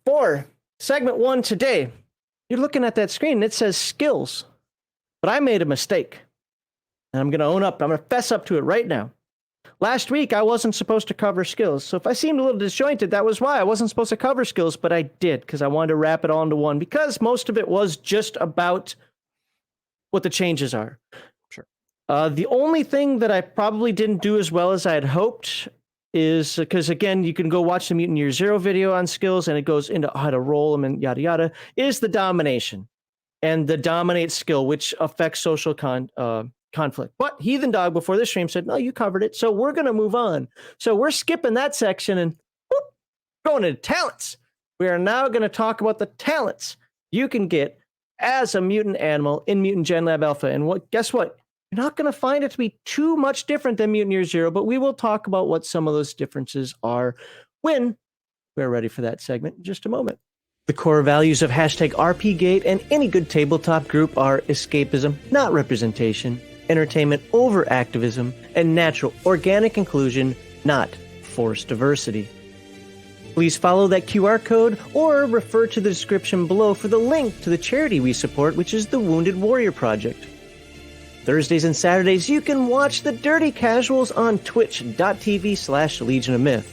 for segment 1 today, you're looking at that screen and it says skills. But I made a mistake. And I'm going to own up. I'm going to fess up to it right now. Last week, I wasn't supposed to cover skills. So if I seemed a little disjointed, that was why. I wasn't supposed to cover skills, but I did because I wanted to wrap it all into one because most of it was just about what the changes are. Sure. The only thing that I probably didn't do as well as I had hoped is because, again, you can go watch the Mutant Year Zero video on skills and it goes into how to roll them and yada, yada, is the domination and the dominate skill, which affects social conflict. But Heathen Dog before this stream said, no, you covered it. So we're going to move on. So we're skipping that section and going into talents. We are now going to talk about the talents you can get as a mutant animal in Mutant Genlab Alpha. And guess what? You're not going to find it to be too much different than Mutant Year Zero, but we will talk about what some of those differences are when we're ready for that segment in just a moment. The core values of #RPGate and any good tabletop group are escapism, not representation, entertainment over activism, and natural, organic inclusion, not forced diversity. Please follow that QR code or refer to the description below for the link to the charity we support, which is the Wounded Warrior Project. Thursdays and Saturdays, you can watch the Dirty Casuals on twitch.tv/Legion of Myth.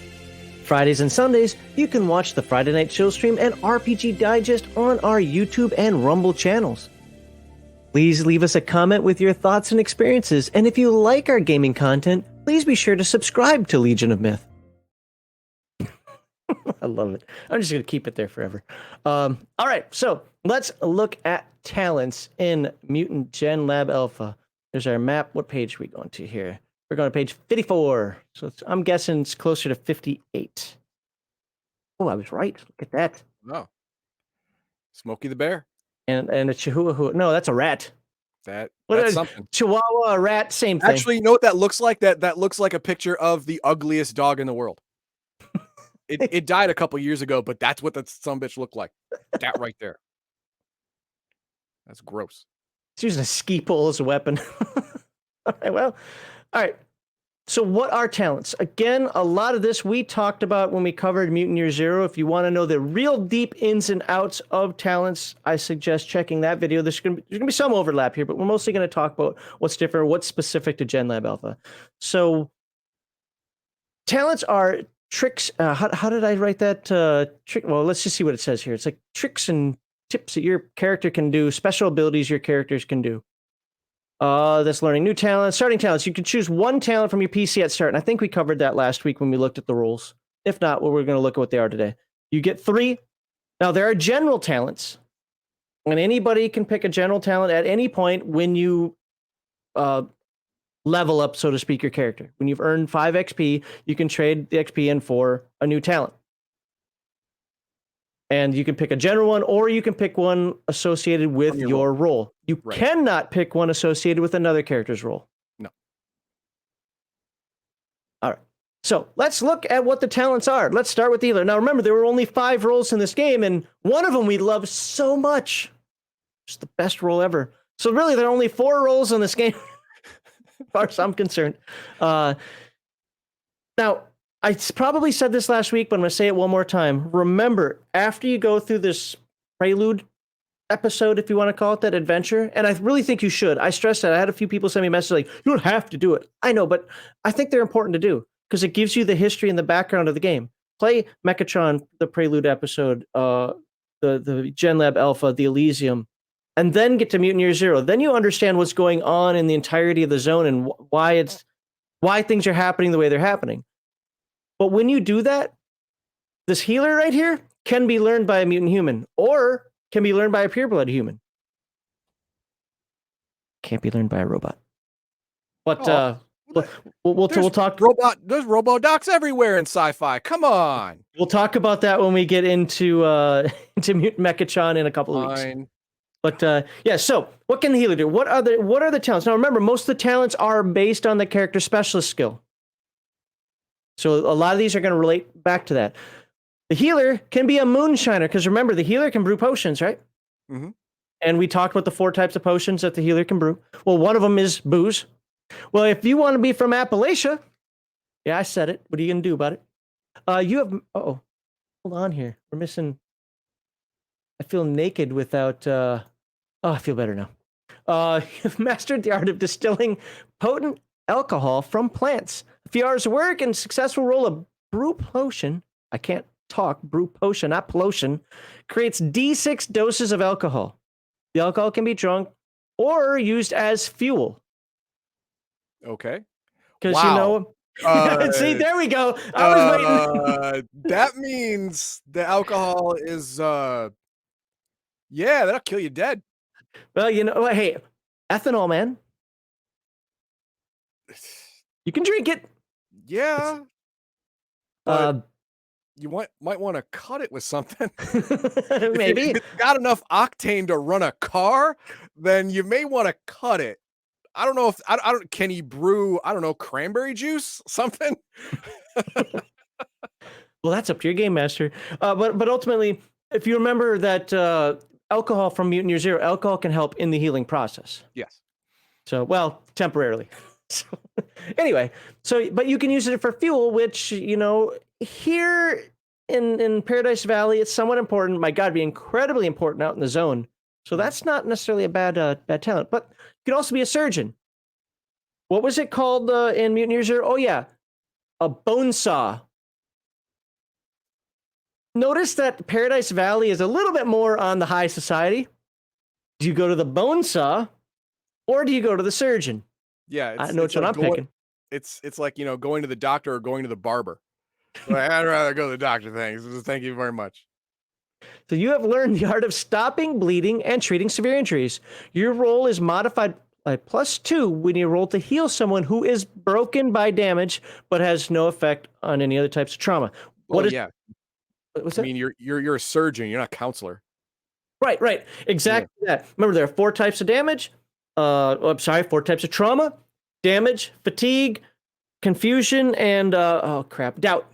Fridays and Sundays, you can watch the Friday Night Chill stream and RPG Digest on our YouTube and Rumble channels. Please leave us a comment with your thoughts and experiences, and if you like our gaming content, please be sure to subscribe to Legion of Myth. I love it. I'm just going to keep it there forever. All right, so let's look at talents in Mutant Genlab Alpha. There's our map. What page are we going to here? We're going to page 54. So I'm guessing it's closer to 58. Oh, I was right. Look at that. Oh. Smokey the Bear. And a chihuahua. No, that's a rat. That's something. Chihuahua, a rat, same thing. Actually, you know what that looks like? That looks like a picture of the ugliest dog in the world. It died a couple years ago, but that's what that sumbitch looked like. That right there. That's gross. He's using a ski pole as a weapon. All right, well, all right. So what are talents? Again, a lot of this we talked about when we covered Mutant Year Zero. If you want to know the real deep ins and outs of talents, I suggest checking that video. There's going to be some overlap here, but we're mostly going to talk about what's different, what's specific to Genlab Alpha. So talents are tricks. How did I write that? Trick. Well, let's just see what it says here. It's like tricks and tips that your character can do, special abilities your characters can do. That's learning new talents, starting talents. You can choose one talent from your PC at start. And I think we covered that last week when we looked at the rules. If not, well, we're going to look at what they are today. You get 3. Now, there are general talents. And anybody can pick a general talent at any point when you level up, so to speak, your character. When you've earned 5 XP, you can trade the XP in for a new talent. And you can pick a general one, or you can pick one associated with your role. You cannot pick one associated with another character's role. No. All right. So let's look at what the talents are. Let's start with the healer. Now, remember, there were only 5 roles in this game, and one of them we love so much. It's the best role ever. So really, there are only 4 roles in this game, as far as I'm concerned. Now, I probably said this last week, but I'm going to say it one more time. Remember, after you go through this prelude episode, if you want to call it that, adventure, and I really think you should. I stress that. I had a few people send me a message like, you don't have to do it. I know, but I think they're important to do because it gives you the history and the background of the game. Play Mechatron, the prelude episode, the Genlab Alpha, the Elysium, and then get to Mutant Year Zero. Then you understand what's going on in the entirety of the zone and why things are happening the way they're happening. But when you do that, this healer right here can be learned by a mutant human or can be learned by a pureblood human. Can't be learned by a robot. But we'll talk. There's robo-docs everywhere in sci-fi. Come on. We'll talk about that when we get into Mutant Mechatron in a couple of weeks. But yeah, so what can the healer do? What are the talents? Now remember, most of the talents are based on the character specialist skill. So a lot of these are going to relate back to that. The healer can be a moonshiner, because remember, the healer can brew potions, right? Mm-hmm. And we talked about the 4 types of potions that the healer can brew. Well, one of them is booze. Well, if you want to be from Appalachia, yeah, I said it. What are you going to do about it? You have, hold on here. We're missing I feel naked without. Oh, I feel better now. You've mastered the art of distilling potent alcohol from plants. A few hours of work and successful roll of brew potion. I can't talk. Brew potion, not pollution. Creates D6 doses of alcohol. The alcohol can be drunk or used as fuel. Okay. Because Wow. see, there we go. I was waiting. That means the alcohol is yeah, that'll kill you dead. Well, hey, ethanol, man. You can drink it. Yeah. But Uh, you might want to cut it with something. maybe. If it's got enough octane to run a car, then you may want to cut it. I don't know if I don't can he brew, I don't know, cranberry juice, something? Well, that's up to your game master. But ultimately, if you remember that alcohol from Mutant Year Zero, alcohol can help in the healing process. Yes. So, well, temporarily. So, anyway, but you can use it for fuel, which, here in Paradise Valley, it's somewhat important. My God, it'd be incredibly important out in the zone. So that's not necessarily a bad talent. But you could also be a surgeon. What was it called in Mutant Year Zero? Oh, yeah. A bone saw. Notice that Paradise Valley is a little bit more on the high society. Do you go to the bone saw or do you go to the surgeon? Yeah, I know which one I'm picking. It's like, going to the doctor or going to the barber. Like, I'd rather go to the doctor, thanks. Thank you very much. So you have learned the art of stopping bleeding and treating severe injuries. Your roll is modified by +2 when you roll to heal someone who is broken by damage but has no effect on any other types of trauma. Yeah. What's I that? mean, you're a surgeon, you're not a counselor. Right. Exactly that. Remember, there are 4 types of damage. 4 types of trauma: damage, fatigue, confusion, and doubt.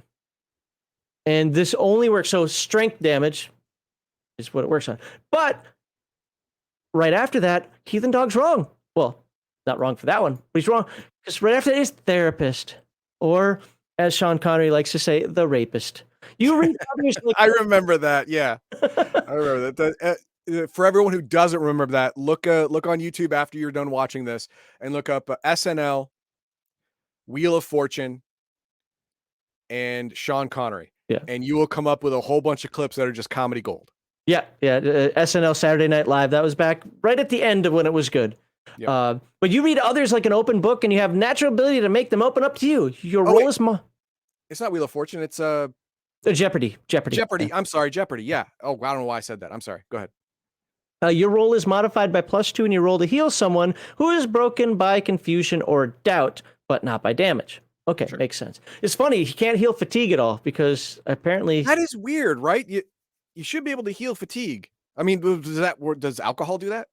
And this only works. So strength damage is what it works on. But right after that, Heathen Dog's wrong. Well, not wrong for that one, but he's wrong because right after that is therapist, or as Sean Connery likes to say, the rapist. You read others like I remember that. Yeah, I remember that. For everyone who doesn't remember that, look on YouTube after you're done watching this and look up SNL, Wheel of Fortune, and Sean Connery. Yeah. And you will come up with a whole bunch of clips that are just comedy gold. Yeah. SNL Saturday Night Live. That was back right at the end of when it was good. Yep. But you read others like an open book, and you have natural ability to make them open up to you. Your role is it's not Wheel of Fortune. It's Jeopardy. Jeopardy. Yeah. I'm sorry, Jeopardy. Yeah. Oh, I don't know why I said that. I'm sorry. Go ahead. Your roll is modified by +2 and you roll to heal someone who is broken by confusion or doubt, but not by damage. Okay, sure. Makes sense. It's funny, he can't heal fatigue at all because apparently... That is weird, right? You should be able to heal fatigue. I mean, does alcohol do that?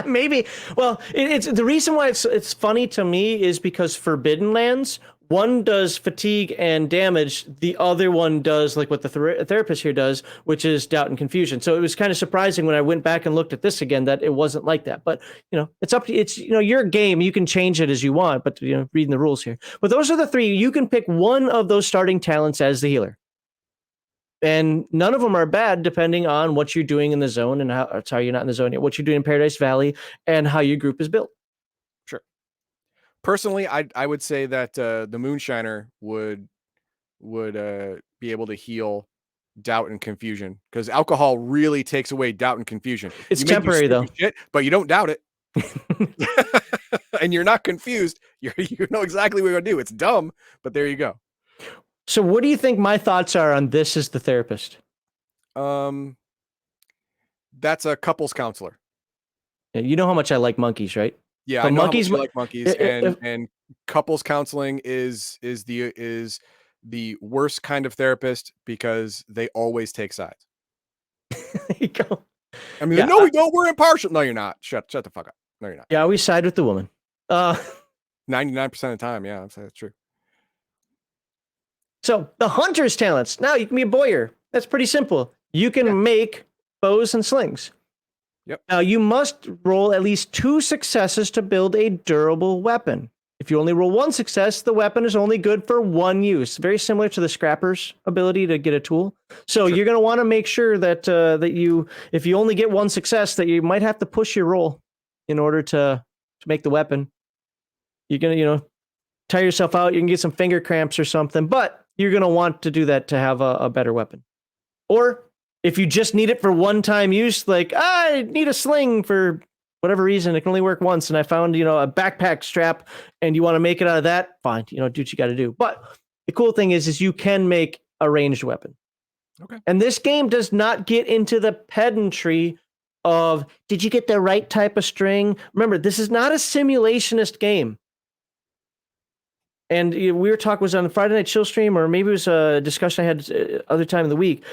Maybe. Well, it's the reason why it's funny to me is because Forbidden Lands, one does fatigue and damage, the other one does like what the therapist here does, which is doubt and confusion. So it was kind of surprising when I went back and looked at this again that it wasn't like that. But it's up to your game. You can change it as you want, but reading the rules here. But those are the 3. You can pick one of those starting talents as the healer. And none of them are bad depending on what you're doing in the zone and how you're not in the zone yet, what you're doing in Paradise Valley and how your group is built. Sure. Personally, I would say that the Moonshiner would be able to heal doubt and confusion because alcohol really takes away doubt and confusion. It's temporary though, shit, but you don't doubt it, and you're not confused. You know exactly what you're gonna do. It's dumb, but there you go. So, what do you think my thoughts are on this as the therapist? That's a couples counselor. Yeah, you know how much I like monkeys, right? Yeah, so I know monkeys how much you like monkeys, and couples counseling is the worst kind of therapist because they always take sides. There you go. I mean, no, we don't. We're impartial. No, you're not. Shut the fuck up. No, you're not. Yeah, we side with the woman. 99% of the time, yeah, that's true. So the hunter's talents. Now you can be a boyer. That's pretty simple. You can make bows and slings. Yep. Now you must roll at least 2 successes to build a durable weapon. If you only roll one success, the weapon is only good for one use. Very similar to the scrapper's ability to get a tool. So you're going to want to make sure that if you only get one success, that you might have to push your roll in order to make the weapon. You're going to, tire yourself out. You can get some finger cramps or something, but you're going to want to do that to have a better weapon. Or if you just need it for one-time use, like, I need a sling for whatever reason, it can only work once, and I found, a backpack strap, and you want to make it out of that, fine, do what you got to do. But the cool thing is you can make a ranged weapon. Okay. And this game does not get into the pedantry of, did you get the right type of string? Remember, this is not a simulationist game. And we were talking, was on the Friday Night Chill stream, or maybe it was a discussion I had other time in the week,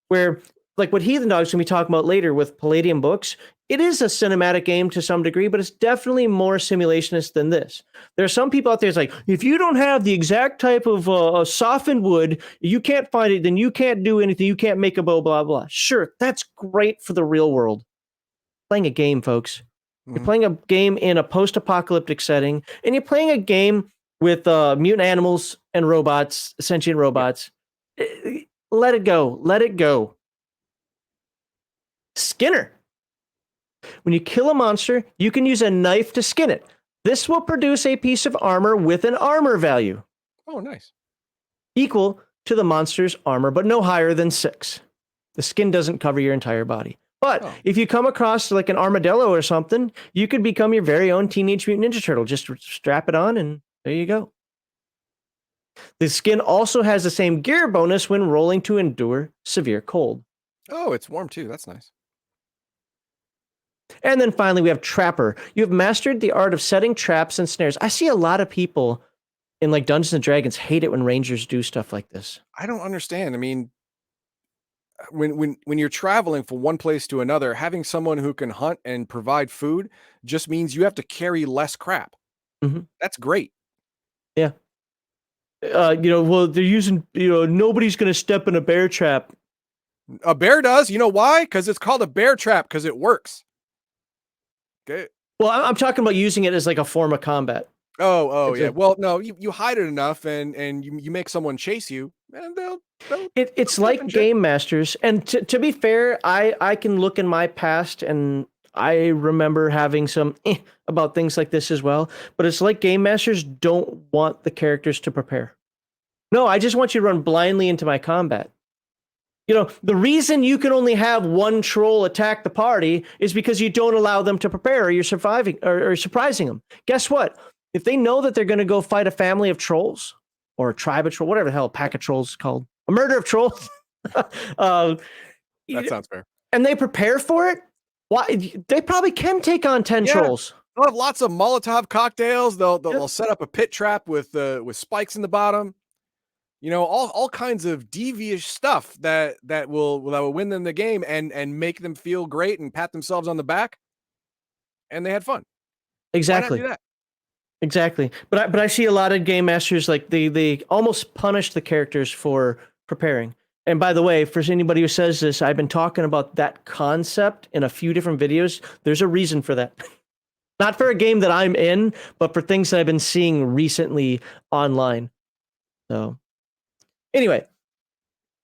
where, like what Heathen Dog's going to be talking about later with Palladium Books, it is a cinematic game to some degree, but it's definitely more simulationist than this. There are some people out there, it's like, if you don't have the exact type of softened wood, you can't find it, then you can't do anything, you can't make a bow, blah, blah. Sure, that's great for the real world. Playing a game, folks. Mm-hmm. You're playing a game in a post-apocalyptic setting, and you're playing a game with mutant animals and robots, sentient robots. Yeah. Let it go. Let it go. Skinner. When you kill a monster, you can use a knife to skin it. This will produce a piece of armor with an armor value. Oh, nice. Equal to the monster's armor, but no higher than 6. The skin doesn't cover your entire body. But if you come across like an armadillo or something, you could become your very own Teenage Mutant Ninja Turtle. Just strap it on and there you go. The skin also has the same gear bonus when rolling to endure severe cold. Oh, it's warm too. That's nice. And then finally, we have Trapper. You have mastered the art of setting traps and snares. I see a lot of people in like Dungeons and Dragons hate it when Rangers do stuff like this. I don't understand. I mean, when you're traveling from one place to another, having someone who can hunt and provide food just means you have to carry less crap. Mm-hmm. That's great. Yeah. Well, they're using, nobody's going to step in a bear trap. A bear does. You know why? Because it's called a bear trap because it works. Okay. Well, I'm talking about using it as like a form of combat. Oh, yeah. Well, no, you hide it enough and you make someone chase you, and it's like Game Masters. And to be fair, I can look in my past and I remember having some about things like this as well. But it's like Game Masters don't want the characters to prepare. No, I just want you to run blindly into my combat. The reason you can only have one troll attack the party is because you don't allow them to prepare, or you're surviving or surprising them. Guess what? If they know that they're going to go fight a family of trolls or a tribe of trolls, whatever the hell a pack of trolls is called, a murder of trolls. That sounds fair. And they prepare for it. Why? They probably can take on 10 trolls. They'll have lots of Molotov cocktails. They'll set up a pit trap with spikes in the bottom. All kinds of devious stuff that will win them the game and make them feel great and pat themselves on the back. And they had fun. Exactly. Why not do that? Exactly. But I see a lot of game masters, like they almost punish the characters for preparing. And by the way, for anybody who says this, I've been talking about that concept in a few different videos. There's a reason for that. Not for a game that I'm in, but for things that I've been seeing recently online. So anyway,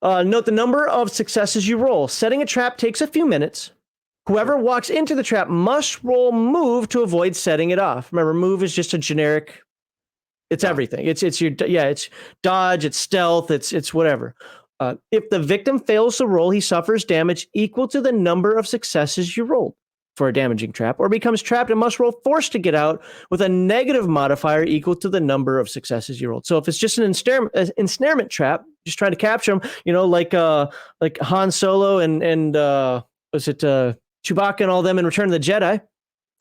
note the number of successes you roll. Setting a trap takes a few minutes. Whoever walks into the trap must roll move to avoid setting it off. Remember, move is just a generic. It's everything. It's dodge, it's stealth, it's whatever. If the victim fails to roll, he suffers damage equal to the number of successes you rolled for a damaging trap, or becomes trapped and must roll force to get out with a negative modifier equal to the number of successes you rolled. So if it's just an ensnarement trap, just trying to capture him, like Han Solo and was it Chewbacca and all them in Return of the Jedi.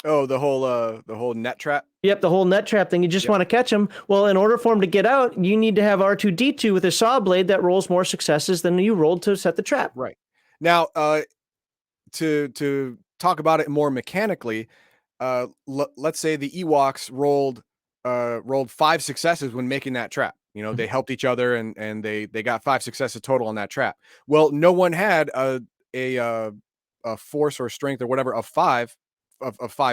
Oh, the whole net trap. Yep, the whole net trap thing. You just want to catch him. Well, in order for him to get out, you need to have R2-D2 with a saw blade that rolls more successes than you rolled to set the trap. Right. Now, to talk about it more mechanically, let's say the Ewoks rolled 5 successes when making that trap. They helped each other and they got 5 successes total on that trap. Well, no one had a force or strength or whatever of 5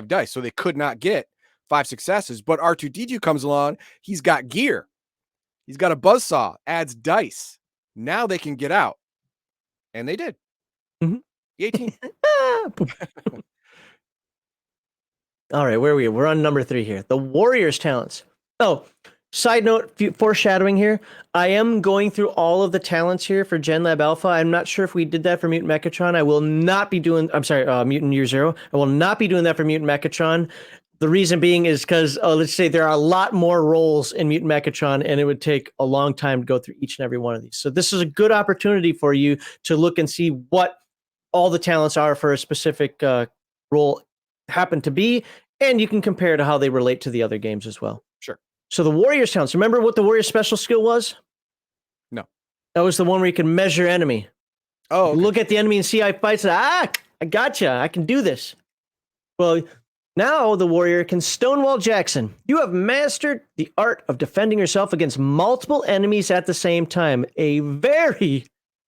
dice, so they could not get 5 successes, but R2-D2 comes along, he's got gear. He's got a buzzsaw, adds dice. Now they can get out. And they did. Mhm. 18. All right, where are we? We're on number 3 here. The Warrior's talents. Oh, side note, foreshadowing here. I am going through all of the talents here for Genlab Alpha. I'm not sure if we did that for Mutant Megatron. I will not be doing, Mutant Year Zero. I will not be doing that for Mutant Megatron. The reason being is because, let's say there are a lot more roles in Mutant Megatron, and it would take a long time to go through each and every one of these. So this is a good opportunity for you to look and see what all the talents are for a specific role happen to be, and you can compare to how they relate to the other games as well. Sure. So the Warrior's talents, remember what the Warrior's special skill was? No. That was the one where you can measure enemy. Oh, okay. Look at the enemy and see how he fights. I gotcha. I can do this. Well, now the warrior can Stonewall Jackson. You have mastered the art of defending yourself against multiple enemies at the same time. A very,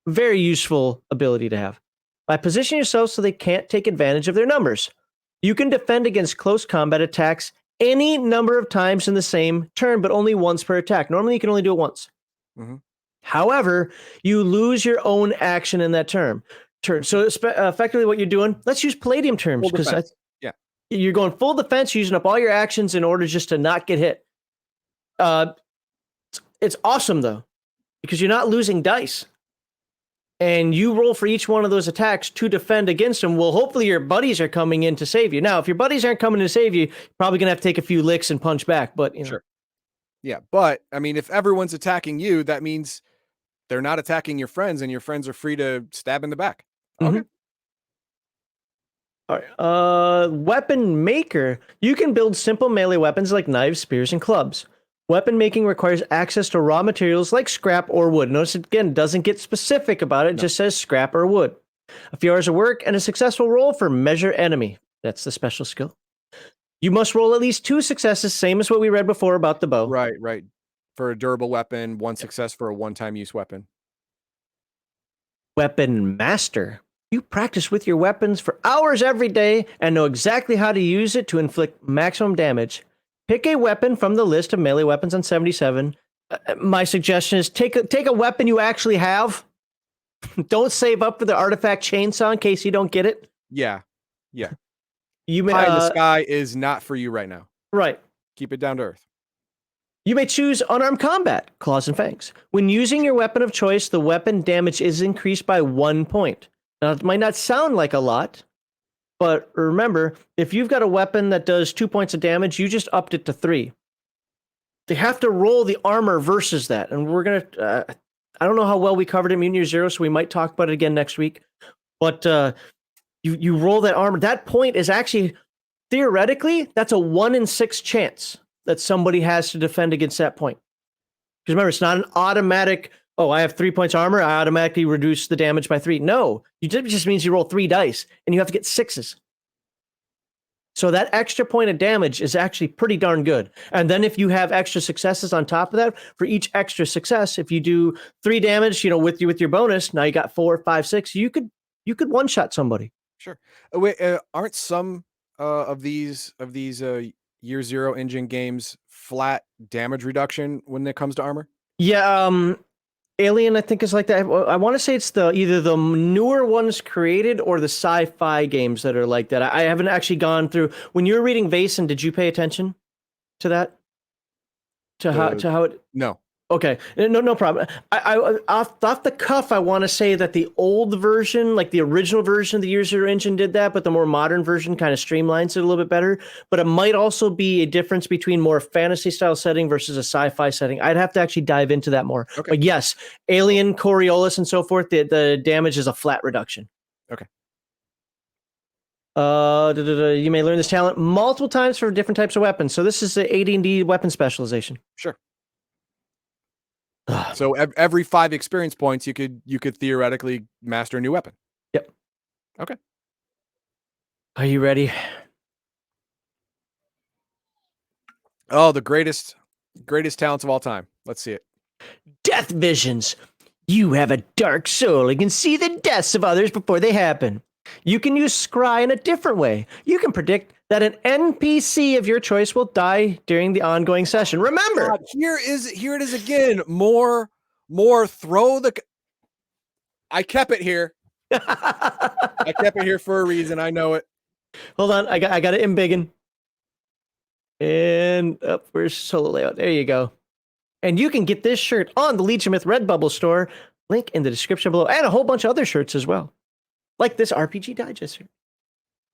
very useful ability to have. By positioning yourself so they can't take advantage of their numbers, you can defend against close combat attacks any number of times in the same turn, but only once per attack. Normally, you can only do it once. Mm-hmm. However, you lose your own action in that turn. So effectively what you're doing, let's use Palladium terms, because you're going full defense, using up all your actions in order just to not get hit. It's awesome, though, because you're not losing dice. And you roll for each one of those attacks to defend against them. Well, hopefully your buddies are coming in to save you. Now, if your buddies aren't coming to save you, you're probably going to have to take a few licks and punch back. But, you know. Sure. Yeah, but, I mean, if everyone's attacking you, that means they're not attacking your friends, and your friends are free to stab in the back. Okay. Mm-hmm. All right. Weapon maker. You can build simple melee weapons like knives, spears, and clubs. Weapon making requires access to raw materials like scrap or wood. Notice it again, doesn't get specific about it, just says scrap or wood. A few hours of work and a successful roll for measure enemy. That's the special skill. You must roll at least 2 successes, same as what we read before about the bow. Right. For a durable weapon, 1 success for a one-time use weapon. Weapon master. You practice with your weapons for hours every day and know exactly how to use it to inflict maximum damage. Pick a weapon from the list of melee weapons on 77. My suggestion is take a weapon you actually have. Don't save up for the artifact chainsaw in case you don't get it. Yeah. You may, Pie in the sky is not for you right now. Right. Keep it down to earth. You may choose unarmed combat, claws and fangs. When using your weapon of choice, the weapon damage is increased by 1 point. Now, it might not sound like a lot, but remember, if you've got a weapon that does 2 points of damage, you just upped it to 3. They have to roll the armor versus that. And we're going to, I don't know how well we covered it in Mutant Year Zero, so we might talk about it again next week. But you roll that armor. That point is actually, theoretically, that's a 1 in 6 chance that somebody has to defend against that point. Because remember, it's not an automatic, I have 3 points armor, I automatically reduce the damage by 3. No, it just means you roll 3 dice, and you have to get 6s. So that extra point of damage is actually pretty darn good. And then if you have extra successes on top of that, for each extra success, if you do 3 damage, with your bonus, now you got 4, 5, 6, you could one-shot somebody. Sure. Wait, aren't some of these Year Zero engine games flat damage reduction when it comes to armor? Yeah, Alien, I think, is like that. I want to say it's either the newer ones created or the sci-fi games that are like that. I haven't actually gone through. When you were reading Vaesen, did you pay attention to that? To how it? No. Okay, no problem. I off the cuff, I want to say that the old version, like the original version of the Year Zero engine, did that, but the more modern version kind of streamlines it a little bit better. But it might also be a difference between more fantasy style setting versus a sci-fi setting. I'd have to actually dive into that more. Okay. But yes, Alien, Coriolis, and so forth, the damage is a flat reduction. Okay. You may learn this talent multiple times for different types of weapons. So this is the AD&D weapon specialization. Sure. So every 5 experience points, you could theoretically master a new weapon. Yep. Okay. Are you ready? Oh, the greatest talents of all time. Let's see it. Death visions. You have a dark soul and can see the deaths of others before they happen. You can use scry in a different way. You can predict that an NPC of your choice will die during the ongoing session. Remember, God, here it is again. More throw the. I kept it here. I kept it here for a reason. I know it. Hold on, I got it embiggen. And up, where's solo layout? There you go. And you can get this shirt on the Legion Myth Redbubble store. Link in the description below, and a whole bunch of other shirts as well, like this RPG Digest shirt.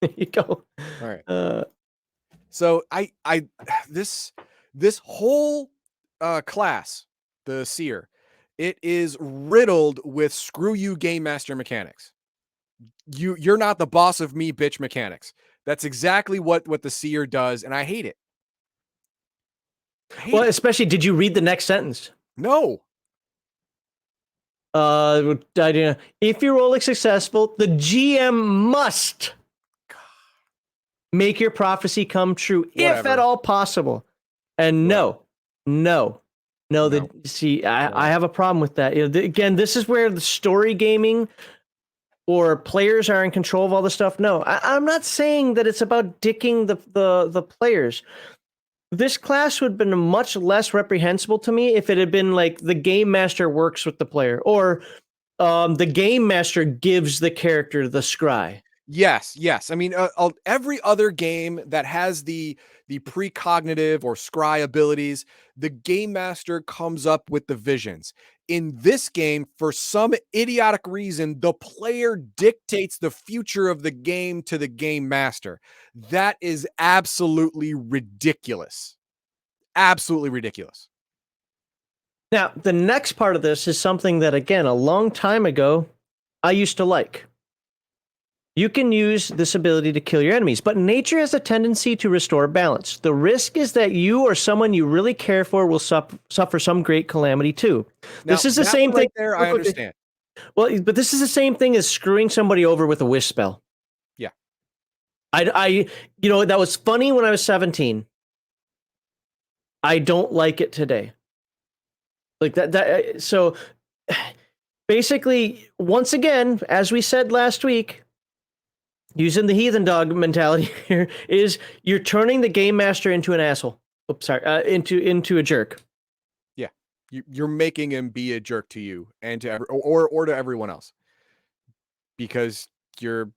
There you go. All right. So this whole class, the Seer, it is riddled with screw you game master mechanics. You're not the boss of me, bitch mechanics. That's exactly what the Seer does, and I hate it. Well, especially, did you read the next sentence? No. If your role is successful, the GM must make your prophecy come true, if at all possible. And no. I have a problem with that. Again, this is where the story gaming or players are in control of all the stuff. No, I'm not saying that it's about dicking the players. This class would have been much less reprehensible to me if it had been like the game master works with the player, or the game master gives the character the scry. Yes. I mean, every other game that has the precognitive or scry abilities, the game master comes up with the visions. In this game, for some idiotic reason, the player dictates the future of the game to the game master. That is absolutely ridiculous. Absolutely ridiculous. Now, the next part of this is something that, again, a long time ago, I used to like. You can use this ability to kill your enemies, but nature has a tendency to restore balance. The risk is that you or someone you really care for will suffer some great calamity too. Now, this is the same thing. There, I understand. Well, but this is the same thing as screwing somebody over with a wish spell. Yeah. That was funny when I was 17. I don't like it today. Like that. So basically, once again, as we said last week, using the heathen dog mentality here, is you're turning the game master into an asshole. Oops, sorry, into a jerk. Yeah, you're making him be a jerk to you and to or to everyone else, because you're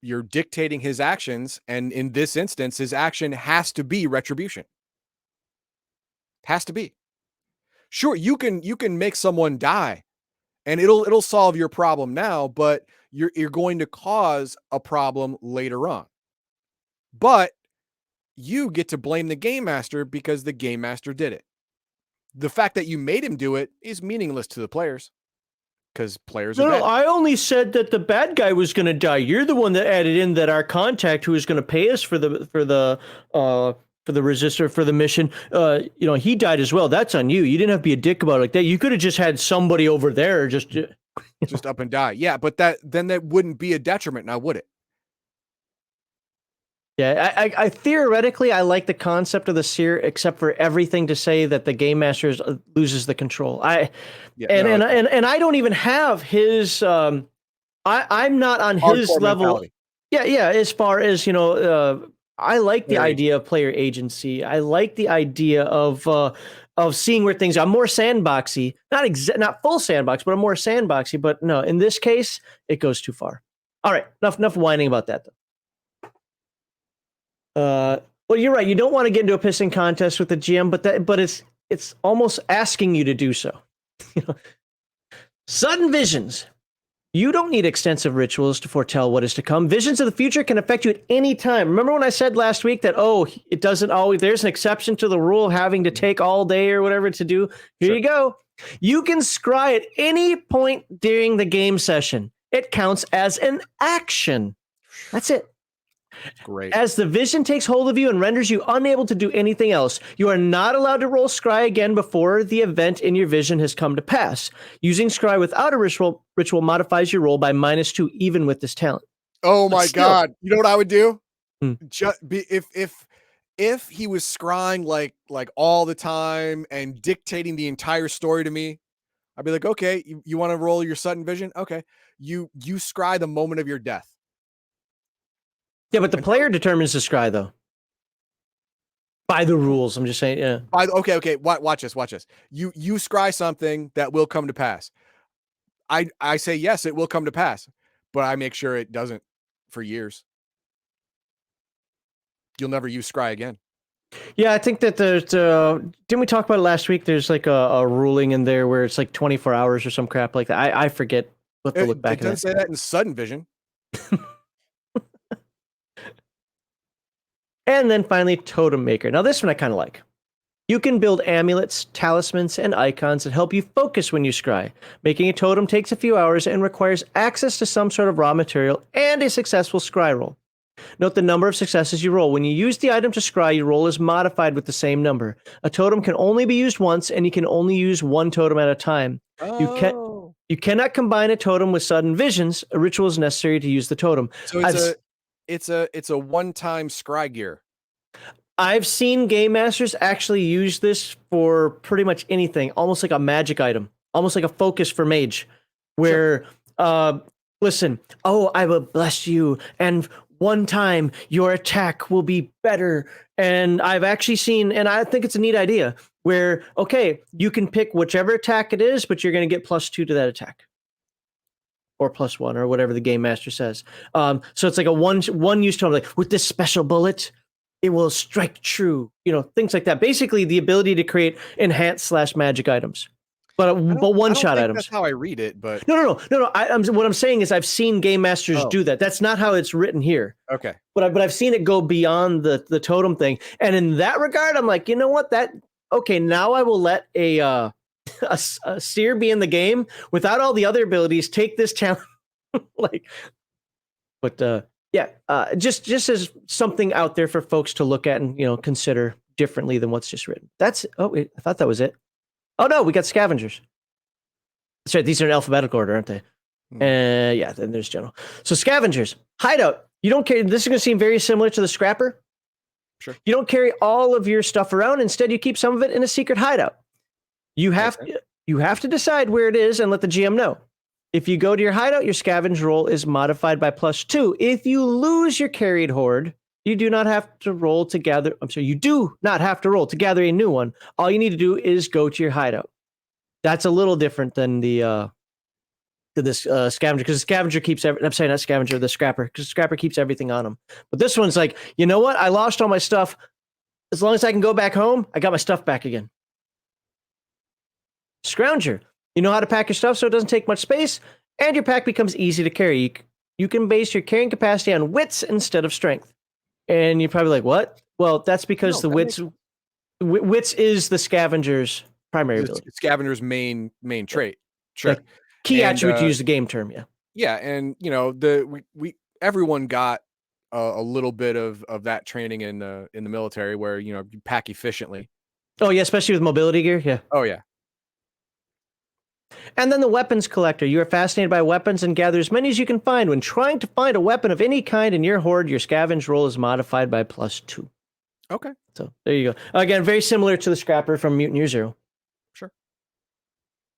dictating his actions, and in this instance, his action has to be retribution. Has to be. Sure, you can make someone die, and it'll solve your problem now, but you're going to cause a problem later on. But you get to blame the game master because the game master did it. The fact that you made him do it is meaningless to the players, because players are bad. No, I only said that the bad guy was going to die. You're the one that added in that our contact, who is going to pay us for the resistor for the mission, he died as well. That's on you. You didn't have to be a dick about it like that. You could have just had somebody over there just up and die. Yeah, but that wouldn't be a detriment now, would it? Yeah, I theoretically I like the concept of the Seer, except for everything to say that the game master loses the control. I don't even have his. I'm not on his level. Mentality. Yeah. As far as I like the idea of player agency. I like the idea of seeing where things are. I'm more sandboxy, not full sandbox, but I'm more sandboxy. But no, in this case, it goes too far. All right, enough whining about that, though. Well, you're right. You don't want to get into a pissing contest with the GM, but it's almost asking you to do so. Sudden visions. You don't need extensive rituals to foretell what is to come. Visions of the future can affect you at any time. Remember when I said last week that, it doesn't always, there's an exception to the rule having to take all day or whatever to do? Here you go. You can scry at any point during the game session. It counts as an action. That's it. Great. As the vision takes hold of you and renders you unable to do anything else, you are not allowed to roll scry again before the event in your vision has come to pass. Using scry without a ritual modifies your roll by -2, even with this talent. Oh my God! You know what I would do? Just be if he was scrying like all the time and dictating the entire story to me, I'd be like, okay, you want to roll your sudden vision? Okay, you scry the moment of your death. Yeah, but the player determines the scry, though. By the rules, I'm just saying, yeah. Okay. Watch this. You scry something that will come to pass. I say yes, it will come to pass, but I make sure it doesn't for years. You'll never use scry again. Yeah, I think that there's, didn't we talk about it last week? There's like a ruling in there where it's like 24 hours or some crap like that. I forget what to look back It doesn't say that in sudden vision. And then finally, Totem Maker. Now this one I kind of like. You can build amulets, talismans, and icons that help you focus when you scry. Making a totem takes a few hours and requires access to some sort of raw material and a successful scry roll. Note the number of successes you roll. When you use the item to scry, your roll is modified with the same number. A totem can only be used once, and you can only use one totem at a time. Oh. You cannot combine a totem with sudden visions. A ritual is necessary to use the totem. So it's a one-time scry gear. I've seen game masters actually use this for pretty much anything, almost like a magic item, almost like a focus for mage, where, listen, I will bless you, and one time your attack will be better. And I've actually seen, and I think it's a neat idea, where, okay, you can pick whichever attack it is, but you're going to get +2 to that attack. Or +1, or whatever the game master says. So it's like a one use totem, like with this special bullet, it will strike true, things like that. Basically, the ability to create enhanced / magic items, but one-shot items. That's how I read it, but no. What I'm saying is I've seen game masters do that. That's not how it's written here. Okay, but I've seen it go beyond the totem thing, and in that regard, I'm like, you know what? Now I will let a seer be in the game without all the other abilities. Take this talent, just as something out there for folks to look at and consider differently than what's just written. I thought that was it. Oh no, we got scavengers. That's right. These are in alphabetical order, aren't they? Yeah. Then there's general. So scavengers, hideout. You don't carry. This is going to seem very similar to the scrapper. Sure. You don't carry all of your stuff around. Instead, you keep some of it in a secret hideout. You have to decide where it is and let the GM know. If you go to your hideout, your scavenge roll is modified by +2. If you lose your carried hoard, you do not have to roll to gather. You do not have to roll to gather a new one. All you need to do is go to your hideout. That's a little different than the scavenger, because the scavenger keeps I'm saying not scavenger, the scrapper, because the scrapper keeps everything on them. But this one's like, you know what? I lost all my stuff. As long as I can go back home, I got my stuff back again. Scrounger. You know how to pack your stuff so it doesn't take much space, and your pack becomes easy to carry. You can base your carrying capacity on wits instead of strength. And you're probably like, what? Well, that's because wits is the scavenger's primary ability. Scavenger's main trait. Sure. Like, key attribute to use the game term, yeah. Yeah, and everyone got a little bit of that training in the military where you pack efficiently. Oh yeah, especially with mobility gear, yeah. Oh yeah. And then the weapons collector. You are fascinated by weapons and gather as many as you can find. When trying to find a weapon of any kind in your hoard, your scavenge roll is modified by +2. Okay. So there you go. Again, very similar to the scrapper from Mutant Year Zero. Sure.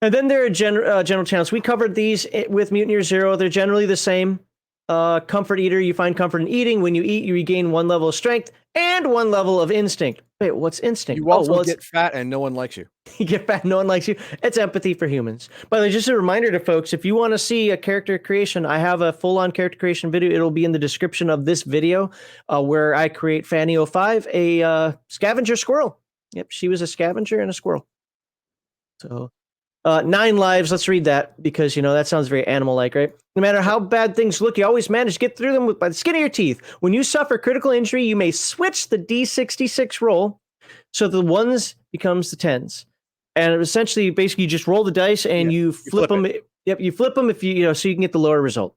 And then there are general channels. We covered these with Mutant Year Zero. They're generally the same. Comfort eater. You find comfort in eating. When you eat, you regain 1 level of strength and 1 level of instinct. Wait, what's instinct? You also get fat and no one likes you. You get fat, no one likes you. It's empathy for humans. By the way, just a reminder to folks, if you want to see a character creation, I have a full-on character creation video. It'll be in the description of this video, where I create Fanny05, a scavenger squirrel. Yep, she was a scavenger and a squirrel. So 9 lives. Let's read that, because that sounds very animal-like, right? No matter how bad things look, you always manage to get through them by the skin of your teeth. When you suffer critical injury, you may switch the D66 roll so the 1s becomes the 10s. And essentially, basically, you just roll the dice and you flip them. Yep, you flip them so you can get the lower result.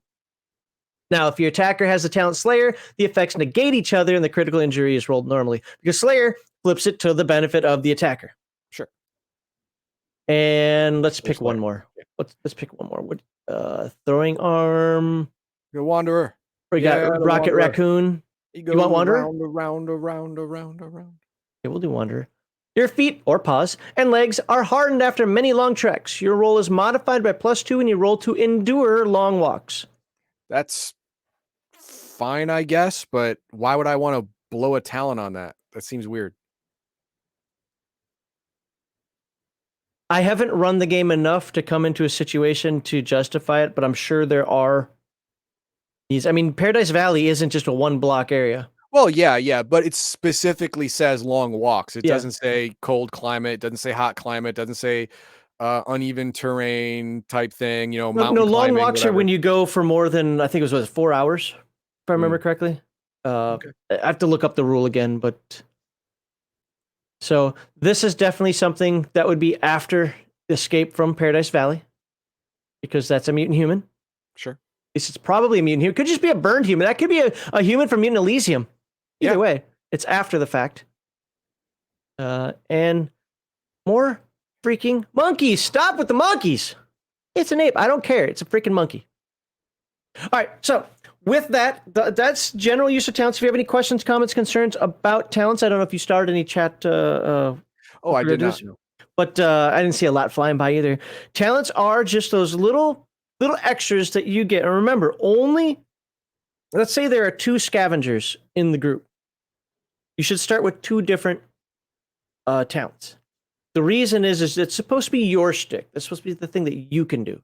Now, if your attacker has the talent Slayer, the effects negate each other and the critical injury is rolled normally, because Slayer flips it to the benefit of the attacker. Sure. And let's pick one more. Let's pick one more. Throwing arm. Your Wanderer. We got Rocket Wanderer. Raccoon. You want Wanderer? Around. Okay, we'll do Wanderer. Your feet or paws and legs are hardened after many long treks. Your roll is modified by +2 when you roll to endure long walks. That's fine, I guess, but why would I want to blow a talent on that? That seems weird. I haven't run the game enough to come into a situation to justify it, but I'm sure there are these. I mean, Paradise Valley isn't just a one block area. Well, yeah, but it specifically says long walks. It Yeah. doesn't say cold climate, it doesn't say hot climate, it doesn't say uneven terrain type thing, you know, No, mountain long climbing, walks are whatever. when you go for more than, I think it was 4 hours, if I remember correctly. Okay. I have to look up the rule again, but so this is definitely something that would be after Escape from Paradise Valley, because that's a mutant human. Sure. At least it's probably a mutant human. It could just be a burned human. That could be a human from Mutant Elysium. Either way, it's after the fact. And more freaking monkeys. Stop with the monkeys. It's an ape. I don't care. It's a freaking monkey. All right. So with that, that's general use of talents. If you have any questions, comments, concerns about talents, I don't know if you started any chat. Oh, I did not know. But I didn't see a lot flying by either. Talents are just those little extras that you get. And remember, only, let's say there are 2 scavengers in the group. You should start with 2 different talents. The reason is it's supposed to be your stick. It's supposed to be the thing that you can do.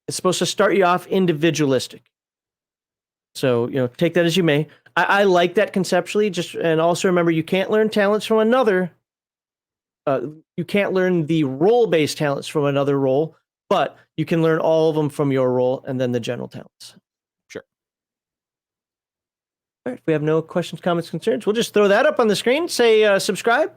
It's supposed to start you off individualistic. So, take that as you may. I like that conceptually. And also remember, you can't learn talents from another. You can't learn the role-based talents from another role, but you can learn all of them from your role and then the general talents. Sure. All right, if we have no questions, comments, concerns, we'll just throw that up on the screen. Say subscribe.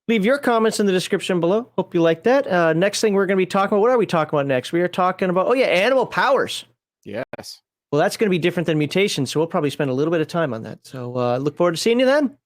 Leave your comments in the description below. Hope you like that. Next thing we're going to be talking about, what are we talking about next? We are talking about, animal powers. Yes. Well, that's going to be different than mutations, so we'll probably spend a little bit of time on that. So look forward to seeing you then.